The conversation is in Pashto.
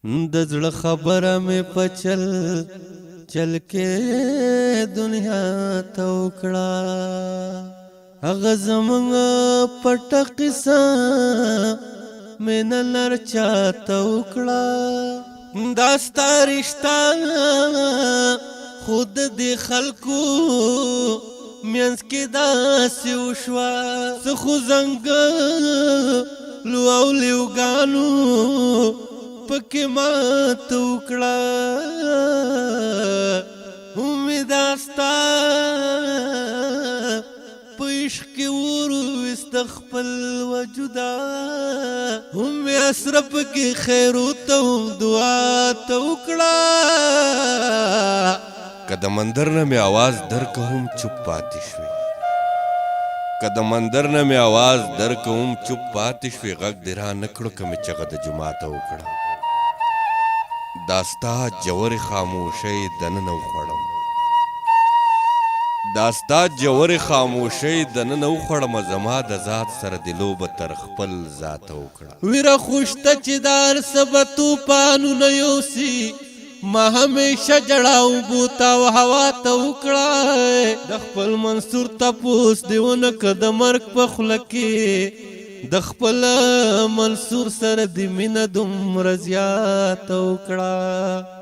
د زړه خبره مې په چل چل کې دنیا ته وکړه هغه زمونږ پټه قصه مې نه لر چاته وکړه دا ستا رشته خود دې خلکو منځ کې داسې وشوه څه خو ځنګلو او لیوګانو پکې ماته وکړه امید دا ستا په عشق کې ور ویسته خپل وجوده هم مې اسره پکې خیر ورته هم دعا ته وکړه که د مندر نه مې آواز درکوم چوپ پاتې شوې که د مندر نه مې آواز درکوم چوپ پاتې شوې غږ دې را نه کړو که مې چغه د جوماته وکړه دا ستا جوړې خاموشۍ دننه وخوړم دا ستا جوړې خاموشۍ دننه وخوړم زما د ذات سره دې لوبه تر خپل ذاته وکړه ویره خو شته چې دا هر څه به طوفانونه یوسي ما همیشه جړه اوبو ته او هوا ته وکړه د خپل منصور تپوس دې ونه که د مرګ په خوله کې د خپل منصور سره دې مینه دومره زیاته وکړه